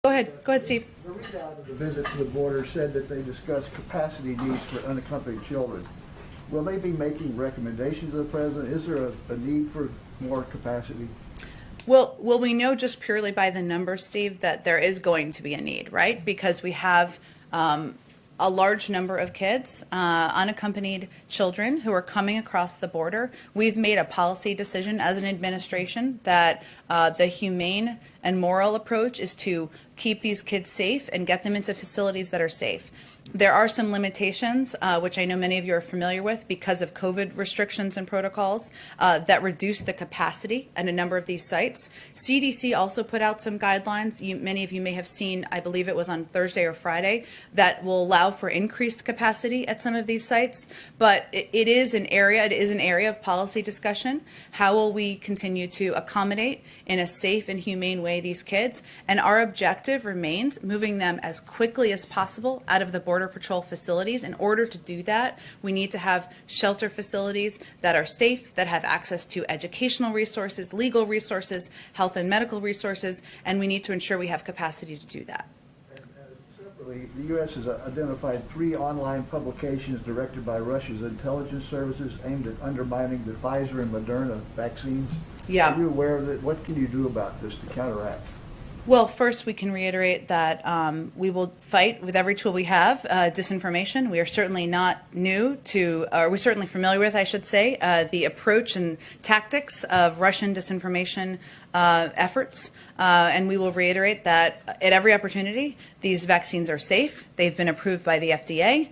Go ahead, Steve. The readout of the visit to the border said that they discussed capacity needs for unaccompanied children. Will they be making recommendations to the president? Is there a need for more capacity? Well, we know just purely by the numbers, Steve, that there is going to be a need, right? Because we have a large number of kids, unaccompanied children who are coming across the border. We've made a policy decision as an administration that the humane and moral approach is to keep these kids safe and get them into facilities that are safe. There are some limitations, which I know many of you are familiar with because of COVID restrictions and protocols that reduce the capacity at a number of these sites. CDC also put out some guidelines. Many of you may have seen, I believe it was on Thursday or Friday, that will allow for increased capacity at some of these sites. But it is an area of policy discussion. How will we continue to accommodate in a safe and humane way these kids? And our objective remains moving them as quickly as possible out of the Border Patrol facilities. In order to do that, we need to have shelter facilities that are safe, that have access to educational resources, legal resources, health and medical resources, and we need to ensure we have capacity to do that. Separately, the U.S. has identified 3 online publications directed by Russia's intelligence services aimed at undermining the Pfizer and Moderna vaccines. Yeah. Are you aware of it? What can you do about this to counteract? Well, first, we can reiterate that we will fight with every tool we have disinformation. We are certainly not new to, or we're certainly familiar with, I should say, the approach and tactics of Russian disinformation efforts. And we will reiterate that at every opportunity, these vaccines are safe. They've been approved by the FDA.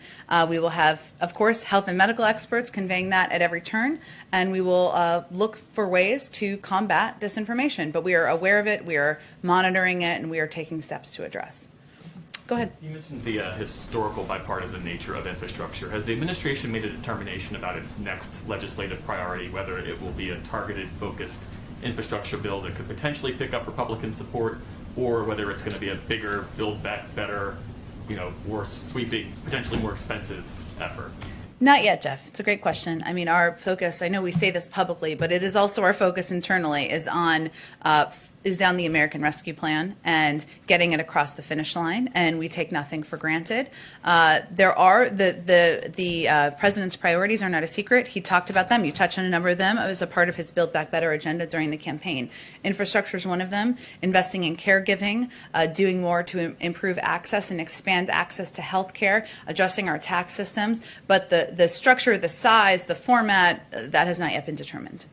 We will have, of course, health and medical experts conveying that at every turn. And we will look for ways to combat disinformation. But we are aware of it, we are monitoring it, and we are taking steps to address. Go ahead. You mentioned the historical bipartisan nature of infrastructure. Has the administration made a determination about its next legislative priority, whether it will be a targeted, focused infrastructure bill that could potentially pick up Republican support, or whether it's going to be a bigger, build back better, more sweeping, potentially more expensive effort? Not yet, Jeff. It's a great question. I mean, our focus, I know we say this publicly, but it is also our focus internally, is down the American Rescue Plan and getting it across the finish line, and we take nothing for granted. There are the president's priorities are not a secret. He talked about them. You touched on a number of them. It was a part of his Build Back Better agenda during the campaign. Infrastructure is one of them. Investing in caregiving, doing more to improve access and expand access to health care, adjusting our tax systems. But the structure, the size, the format, that has not yet been determined.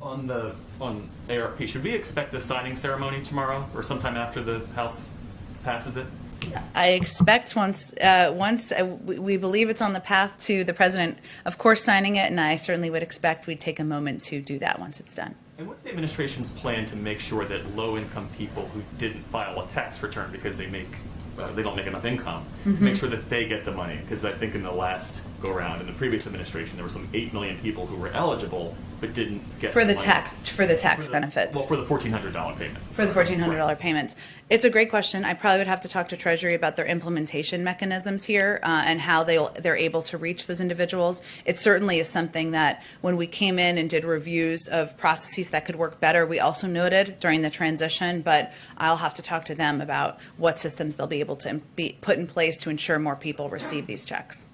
On ARP, should we expect a signing ceremony tomorrow or sometime after the House passes it? I expect once we believe it's on the path to the president, of course, signing it, and I certainly would expect we'd take a moment to do that once it's done. And what's the administration's plan to make sure that low-income people who didn't file a tax return because they don't make enough income, make sure that they get the money? Because I think in the last go-around, in the previous administration, there were some 8 million people who were eligible but didn't get for the money. tax benefits. Well, for the $1,400 payments. For the $1,400 payments. It's a great question. I probably would have to talk to Treasury about their implementation mechanisms here and how they're able to reach those individuals. It certainly is something that when we came in and did reviews of processes that could work better, we also noted during the transition, but I'll have to talk to them about what systems they'll be able to be put in place to ensure more people receive these checks.